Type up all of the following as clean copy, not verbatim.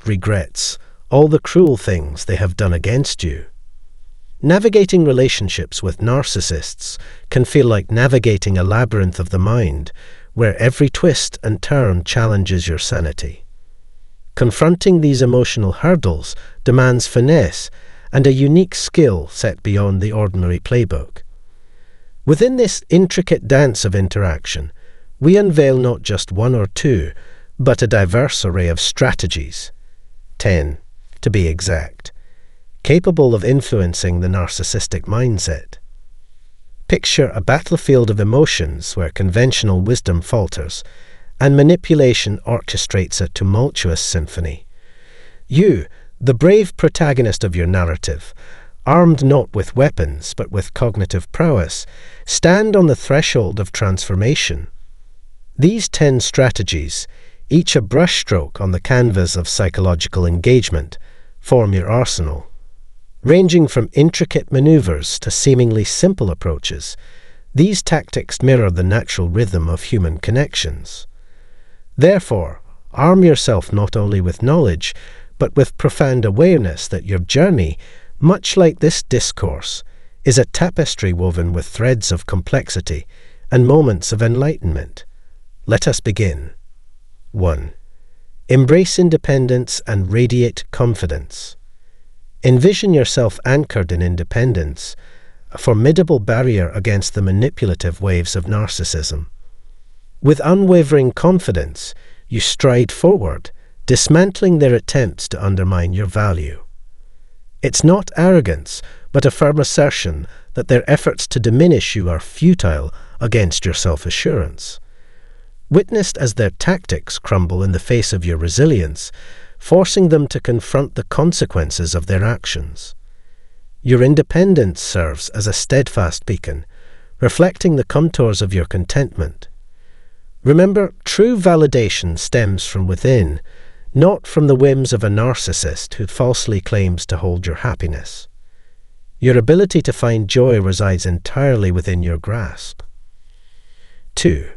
past regrets, all the cruel things they have done against you. Navigating relationships with narcissists can feel like navigating a labyrinth of the mind, where every twist and turn challenges your sanity. Confronting these emotional hurdles demands finesse and a unique skill set beyond the ordinary playbook. Within this intricate dance of interaction, we unveil not just one or two, but a diverse array of strategies, 10 to be exact, capable of influencing the narcissistic mindset. Picture a battlefield of emotions where conventional wisdom falters and manipulation orchestrates a tumultuous symphony. You, the brave protagonist of your narrative, armed not with weapons but with cognitive prowess, stand on the threshold of transformation. These 10 strategies, each a brushstroke on the canvas of psychological engagement, form your arsenal. Ranging from intricate maneuvers to seemingly simple approaches, these tactics mirror the natural rhythm of human connections. Therefore, arm yourself not only with knowledge, but with profound awareness that your journey, much like this discourse, is a tapestry woven with threads of complexity and moments of enlightenment. Let us begin. 1. Embrace independence and radiate confidence. Envision yourself anchored in independence, a formidable barrier against the manipulative waves of narcissism. With unwavering confidence, you stride forward, dismantling their attempts to undermine your value. It's not arrogance, but a firm assertion that their efforts to diminish you are futile against your self-assurance. Witnessed as their tactics crumble in the face of your resilience, forcing them to confront the consequences of their actions. Your independence serves as a steadfast beacon, reflecting the contours of your contentment. Remember, true validation stems from within, not from the whims of a narcissist who falsely claims to hold your happiness. Your ability to find joy resides entirely within your grasp. 2.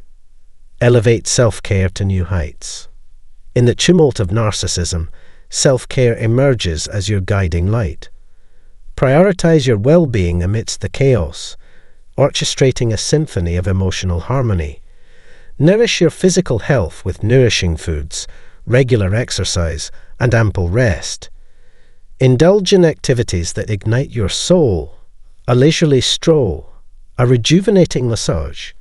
Elevate self-care to new heights. In the tumult of narcissism, self-care emerges as your guiding light. Prioritize your well-being amidst the chaos, orchestrating a symphony of emotional harmony. Nourish your physical health with nourishing foods, regular exercise, and ample rest. Indulge in activities that ignite your soul, a leisurely stroll, a rejuvenating massage.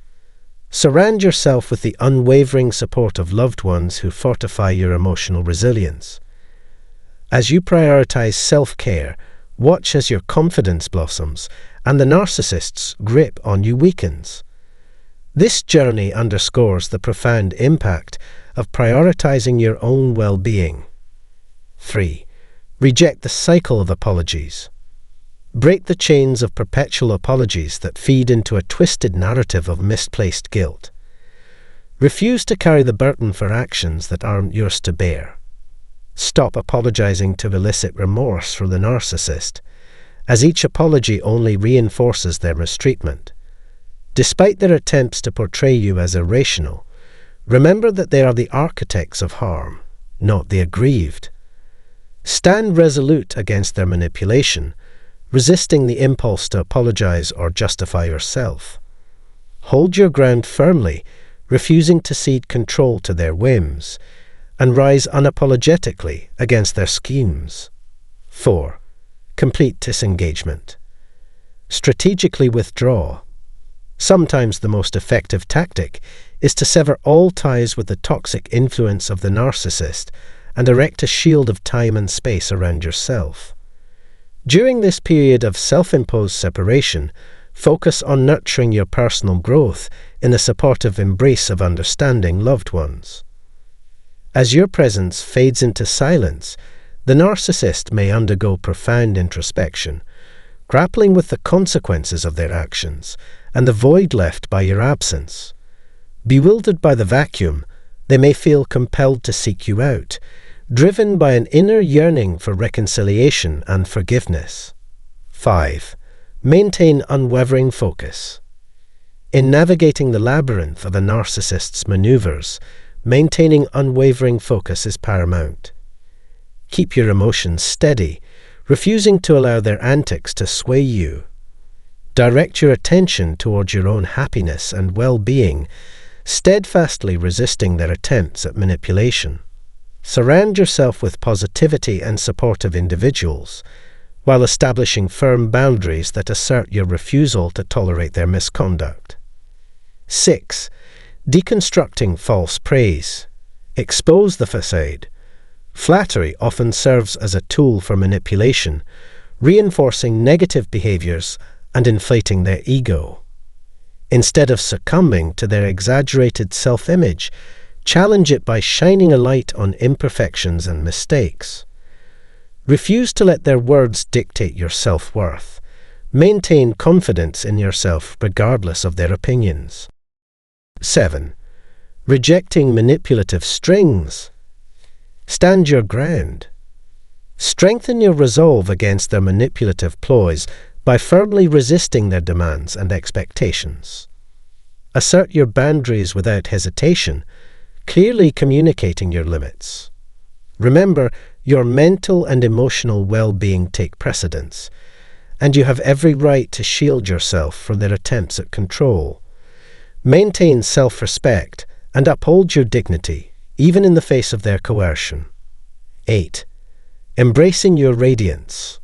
Surround yourself with the unwavering support of loved ones who fortify your emotional resilience. As you prioritize self-care, watch as your confidence blossoms and the narcissist's grip on you weakens. This journey underscores the profound impact of prioritizing your own well-being. 3. Reject the cycle of apologies. Break the chains of perpetual apologies that feed into a twisted narrative of misplaced guilt. Refuse to carry the burden for actions that aren't yours to bear. Stop apologizing to elicit remorse from the narcissist, as each apology only reinforces their mistreatment. Despite their attempts to portray you as irrational, remember that they are the architects of harm, not the aggrieved. Stand resolute against their manipulation, resisting the impulse to apologize or justify yourself. Hold your ground firmly, refusing to cede control to their whims, and rise unapologetically against their schemes. 4. Complete disengagement. Strategically withdraw. Sometimes the most effective tactic is to sever all ties with the toxic influence of the narcissist and erect a shield of time and space around yourself. During this period of self-imposed separation, focus on nurturing your personal growth in the supportive embrace of understanding loved ones. As your presence fades into silence, the narcissist may undergo profound introspection, grappling with the consequences of their actions and the void left by your absence. Bewildered by the vacuum, they may feel compelled to seek you out, driven by an inner yearning for reconciliation and forgiveness. 5. Maintain unwavering focus. In navigating the labyrinth of a narcissist's maneuvers, maintaining unwavering focus is paramount. Keep your emotions steady, refusing to allow their antics to sway you. Direct your attention towards your own happiness and well-being, steadfastly resisting their attempts at manipulation. Surround yourself with positivity and supportive individuals, while establishing firm boundaries that assert your refusal to tolerate their misconduct. 6. Deconstructing false praise. Expose the facade. Flattery often serves as a tool for manipulation, reinforcing negative behaviors and inflating their ego. Instead of succumbing to their exaggerated self-image, challenge it by shining a light on imperfections and mistakes. Refuse to let their words dictate your self-worth. Maintain confidence in yourself regardless of their opinions. 7. Rejecting manipulative strings. Stand your ground. Strengthen your resolve against their manipulative ploys by firmly resisting their demands and expectations. Assert your boundaries without hesitation, clearly communicating your limits. Remember, your mental and emotional well-being take precedence, and you have every right to shield yourself from their attempts at control. Maintain self-respect and uphold your dignity, even in the face of their coercion. 8. Embracing your radiance.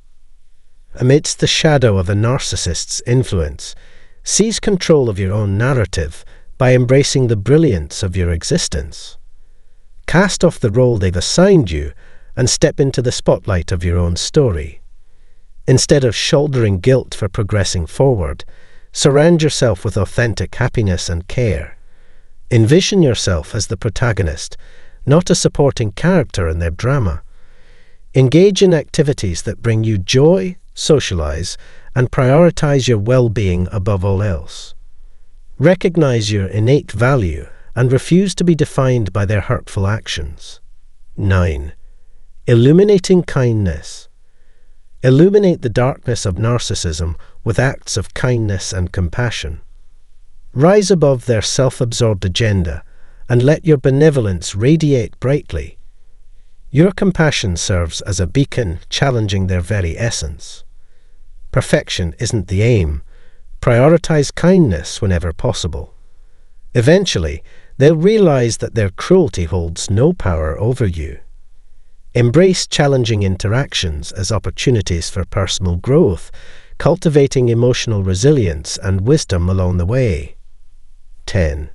Amidst the shadow of a narcissist's influence, seize control of your own narrative by embracing the brilliance of your existence. Cast off the role they've assigned you and step into the spotlight of your own story. Instead of shouldering guilt for progressing forward, surround yourself with authentic happiness and care. Envision yourself as the protagonist, not a supporting character in their drama. Engage in activities that bring you joy, socialize, and prioritize your well-being above all else. Recognize your innate value and refuse to be defined by their hurtful actions. 9. Illuminating kindness. Illuminate the darkness of narcissism with acts of kindness and compassion. Rise above their self-absorbed agenda and let your benevolence radiate brightly. Your compassion serves as a beacon challenging their very essence. Perfection isn't the aim. Prioritize kindness whenever possible. Eventually, they'll realize that their cruelty holds no power over you. Embrace challenging interactions as opportunities for personal growth, cultivating emotional resilience and wisdom along the way. 10.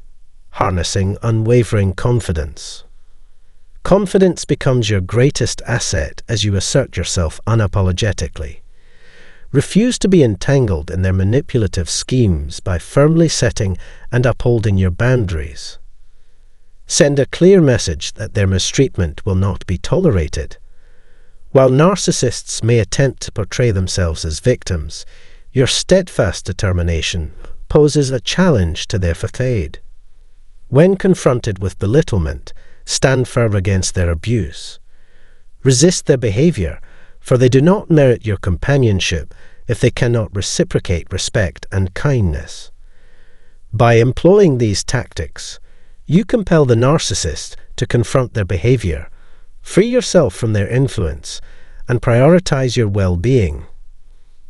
Harnessing unwavering confidence. Confidence becomes your greatest asset as you assert yourself unapologetically. Refuse to be entangled in their manipulative schemes by firmly setting and upholding your boundaries. Send a clear message that their mistreatment will not be tolerated. While narcissists may attempt to portray themselves as victims, your steadfast determination poses a challenge to their facade. When confronted with belittlement, stand firm against their abuse. Resist their behavior, for they do not merit your companionship if they cannot reciprocate respect and kindness. By employing these tactics, you compel the narcissist to confront their behavior, free yourself from their influence, and prioritize your well-being.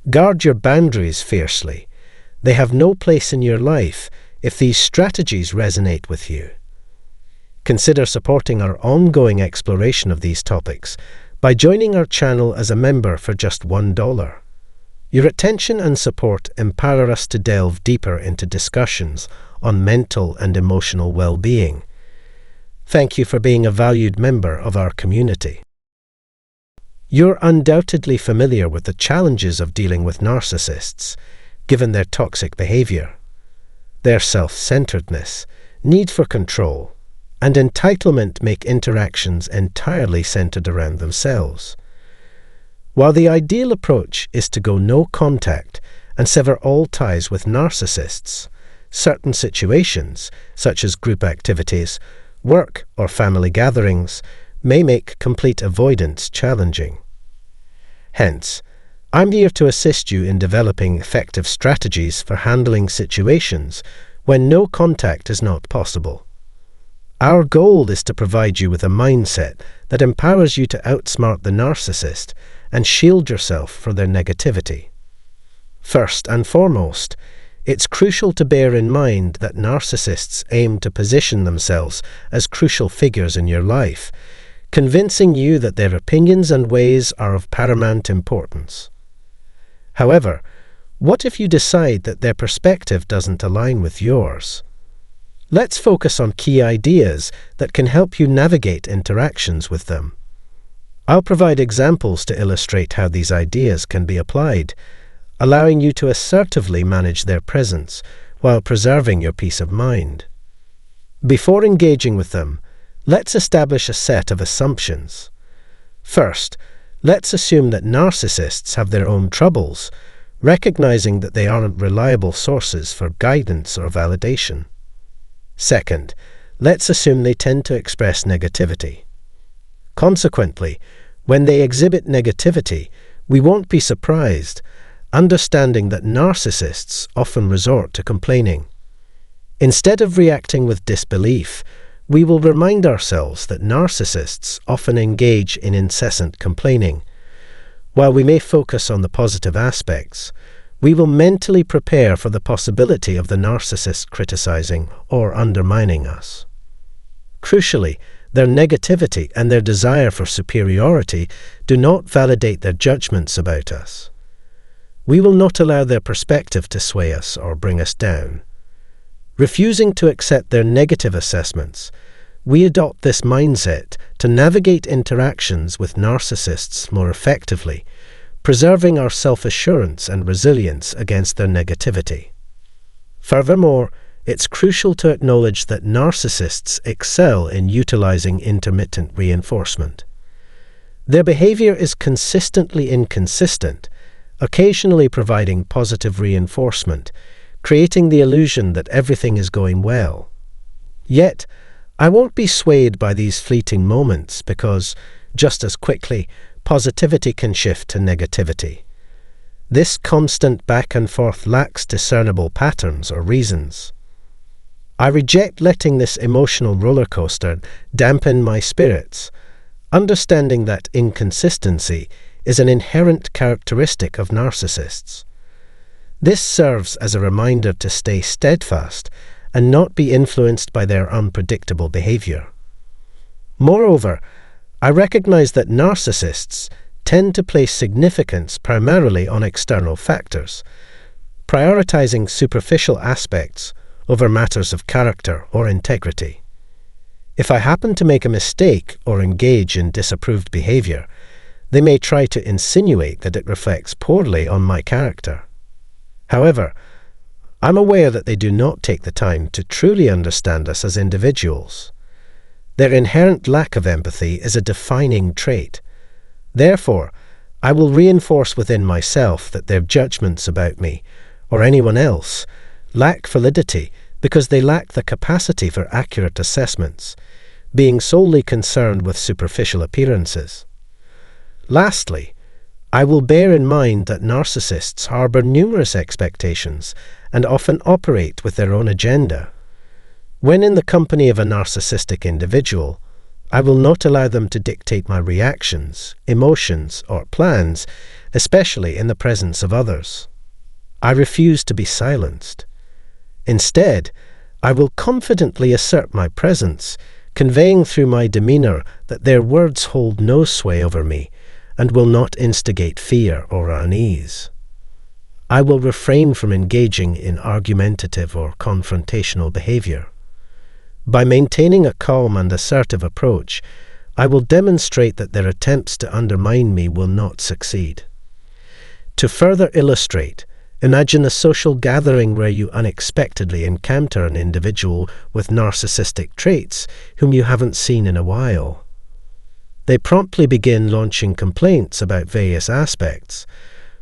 Guard your boundaries fiercely. They have no place in your life if these strategies resonate with you. Consider supporting our ongoing exploration of these topics by joining our channel as a member for just $1. Your attention and support empower us to delve deeper into discussions on mental and emotional well-being. Thank you for being a valued member of our community. You're undoubtedly familiar with the challenges of dealing with narcissists, given their toxic behavior. Their self-centeredness, need for control, and entitlement make interactions entirely centered around themselves. While the ideal approach is to go no contact and sever all ties with narcissists, certain situations, such as group activities, work, or family gatherings, may make complete avoidance challenging. Hence, I'm here to assist you in developing effective strategies for handling situations when no contact is not possible. Our goal is to provide you with a mindset that empowers you to outsmart the narcissist and shield yourself from their negativity. First and foremost, it's crucial to bear in mind that narcissists aim to position themselves as crucial figures in your life, convincing you that their opinions and ways are of paramount importance. However, what if you decide that their perspective doesn't align with yours? Let's focus on key ideas that can help you navigate interactions with them. I'll provide examples to illustrate how these ideas can be applied, allowing you to assertively manage their presence while preserving your peace of mind. Before engaging with them, let's establish a set of assumptions. First, let's assume that narcissists have their own troubles, recognizing that they aren't reliable sources for guidance or validation. Second, let's assume they tend to express negativity. Consequently, when they exhibit negativity, we won't be surprised, understanding that narcissists often resort to complaining. Instead of reacting with disbelief, we will remind ourselves that narcissists often engage in incessant complaining. While we may focus on the positive aspects, we will mentally prepare for the possibility of the narcissist criticizing or undermining us. Crucially, their negativity and their desire for superiority do not validate their judgments about us. We will not allow their perspective to sway us or bring us down. Refusing to accept their negative assessments, we adopt this mindset to navigate interactions with narcissists more effectively, preserving our self-assurance and resilience against their negativity. Furthermore, it's crucial to acknowledge that narcissists excel in utilizing intermittent reinforcement. Their behavior is consistently inconsistent, occasionally providing positive reinforcement, creating the illusion that everything is going well. Yet, I won't be swayed by these fleeting moments because, just as quickly, positivity can shift to negativity. This constant back and forth lacks discernible patterns or reasons. I reject letting this emotional roller coaster dampen my spirits, understanding that inconsistency is an inherent characteristic of narcissists. This serves as a reminder to stay steadfast and not be influenced by their unpredictable behavior. Moreover, I recognize that narcissists tend to place significance primarily on external factors, prioritizing superficial aspects over matters of character or integrity. If I happen to make a mistake or engage in disapproved behavior, they may try to insinuate that it reflects poorly on my character. However, I'm aware that they do not take the time to truly understand us as individuals. Their inherent lack of empathy is a defining trait. Therefore, I will reinforce within myself that their judgments about me, or anyone else, lack validity because they lack the capacity for accurate assessments, being solely concerned with superficial appearances. Lastly, I will bear in mind that narcissists harbor numerous expectations and often operate with their own agenda. When in the company of a narcissistic individual, I will not allow them to dictate my reactions, emotions, or plans, especially in the presence of others. I refuse to be silenced. Instead, I will confidently assert my presence, conveying through my demeanor that their words hold no sway over me and will not instigate fear or unease. I will refrain from engaging in argumentative or confrontational behavior. By maintaining a calm and assertive approach, I will demonstrate that their attempts to undermine me will not succeed. To further illustrate, imagine a social gathering where you unexpectedly encounter an individual with narcissistic traits whom you haven't seen in a while. They promptly begin launching complaints about various aspects,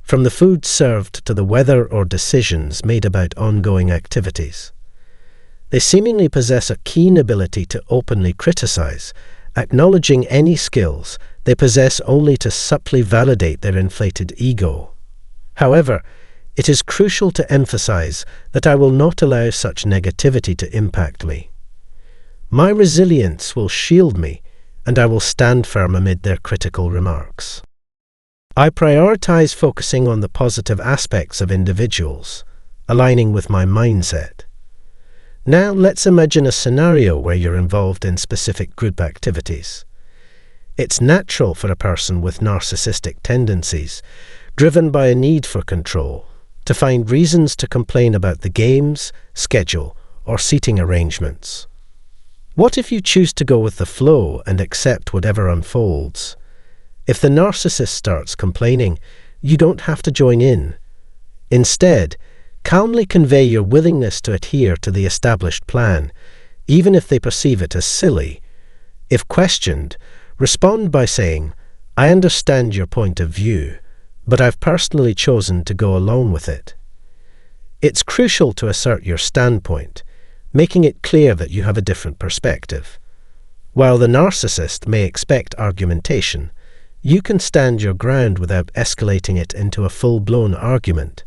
from the food served to the weather or decisions made about ongoing activities. They seemingly possess a keen ability to openly criticize, acknowledging any skills they possess only to subtly validate their inflated ego. However, it is crucial to emphasize that I will not allow such negativity to impact me. My resilience will shield me, and I will stand firm amid their critical remarks. I prioritize focusing on the positive aspects of individuals, aligning with my mindset. Now let's imagine a scenario where you're involved in specific group activities. It's natural for a person with narcissistic tendencies, driven by a need for control, to find reasons to complain about the games, schedule, or seating arrangements. What if you choose to go with the flow and accept whatever unfolds? If the narcissist starts complaining, you don't have to join in. Instead, calmly convey your willingness to adhere to the established plan, even if they perceive it as silly. If questioned, respond by saying, "I understand your point of view, but I've personally chosen to go along with it." It's crucial to assert your standpoint, making it clear that you have a different perspective. While the narcissist may expect argumentation, you can stand your ground without escalating it into a full-blown argument.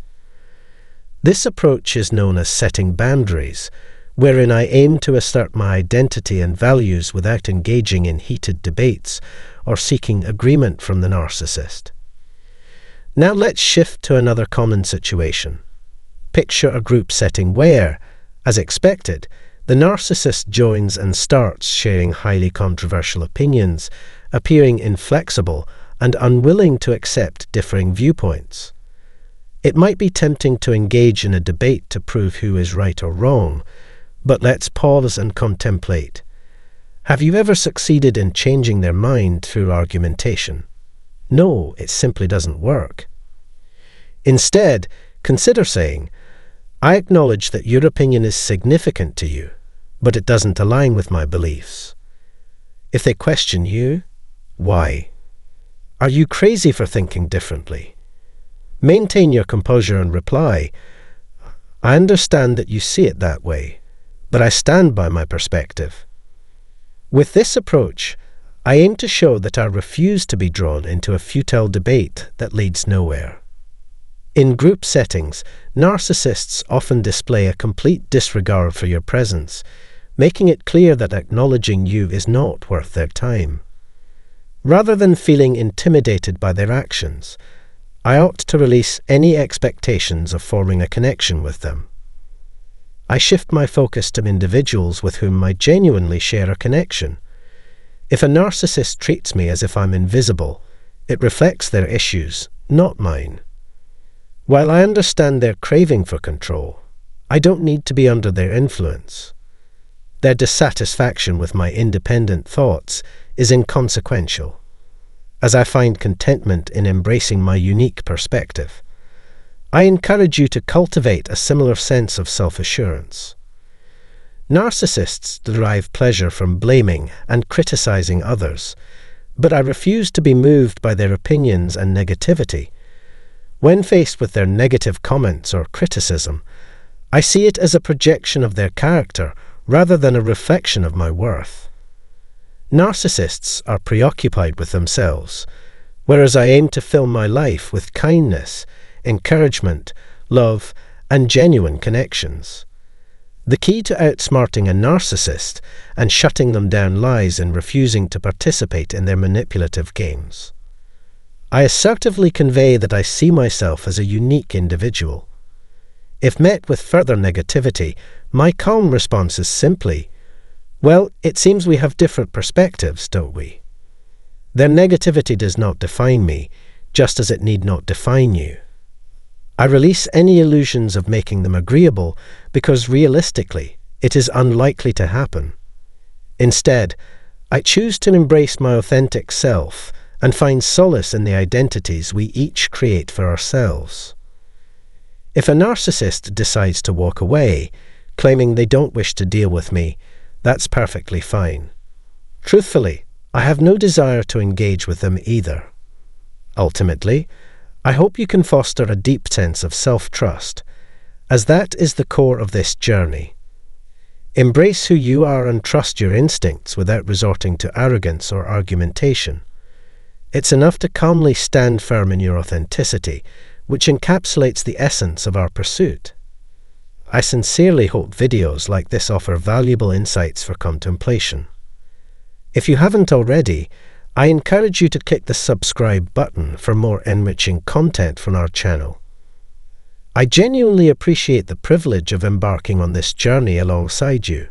This approach is known as setting boundaries, wherein I aim to assert my identity and values without engaging in heated debates or seeking agreement from the narcissist. Now let's shift to another common situation. Picture a group setting where, as expected, the narcissist joins and starts sharing highly controversial opinions, appearing inflexible and unwilling to accept differing viewpoints. It might be tempting to engage in a debate to prove who is right or wrong, but let's pause and contemplate. Have you ever succeeded in changing their mind through argumentation? No, it simply doesn't work. Instead, consider saying, "I acknowledge that your opinion is significant to you, but it doesn't align with my beliefs." If they question you, why? Are you crazy for thinking differently? Maintain your composure and reply, "I understand that you see it that way, but I stand by my perspective." With this approach, I aim to show that I refuse to be drawn into a futile debate that leads nowhere. In group settings, narcissists often display a complete disregard for your presence, making it clear that acknowledging you is not worth their time. Rather than feeling intimidated by their actions, I opt to release any expectations of forming a connection with them. I shift my focus to individuals with whom I genuinely share a connection. If a narcissist treats me as if I'm invisible, it reflects their issues, not mine. While I understand their craving for control, I don't need to be under their influence. Their dissatisfaction with my independent thoughts is inconsequential, as I find contentment in embracing my unique perspective. I encourage you to cultivate a similar sense of self-assurance. Narcissists derive pleasure from blaming and criticizing others, but I refuse to be moved by their opinions and negativity. When faced with their negative comments or criticism, I see it as a projection of their character rather than a reflection of my worth. Narcissists are preoccupied with themselves, whereas I aim to fill my life with kindness, encouragement, love, and genuine connections. The key to outsmarting a narcissist and shutting them down lies in refusing to participate in their manipulative games. I assertively convey that I see myself as a unique individual. If met with further negativity, my calm response is simply, "Well, it seems we have different perspectives, don't we?" Their negativity does not define me, just as it need not define you. I release any illusions of making them agreeable because realistically, it is unlikely to happen. Instead, I choose to embrace my authentic self and find solace in the identities we each create for ourselves. If a narcissist decides to walk away, claiming they don't wish to deal with me, that's perfectly fine. Truthfully, I have no desire to engage with them either. Ultimately, I hope you can foster a deep sense of self-trust, as that is the core of this journey. Embrace who you are and trust your instincts without resorting to arrogance or argumentation. It's enough to calmly stand firm in your authenticity, which encapsulates the essence of our pursuit. I sincerely hope videos like this offer valuable insights for contemplation. If you haven't already, I encourage you to click the subscribe button for more enriching content from our channel. I genuinely appreciate the privilege of embarking on this journey alongside you.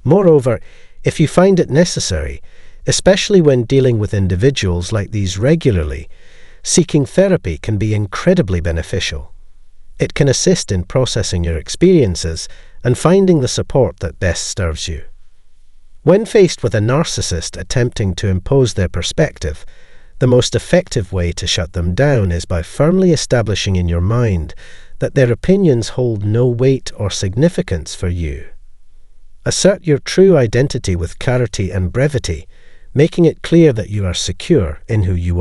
Moreover, if you find it necessary, especially when dealing with individuals like these regularly, seeking therapy can be incredibly beneficial. It can assist in processing your experiences and finding the support that best serves you. When faced with a narcissist attempting to impose their perspective, the most effective way to shut them down is by firmly establishing in your mind that their opinions hold no weight or significance for you. Assert your true identity with clarity and brevity, making it clear that you are secure in who you are.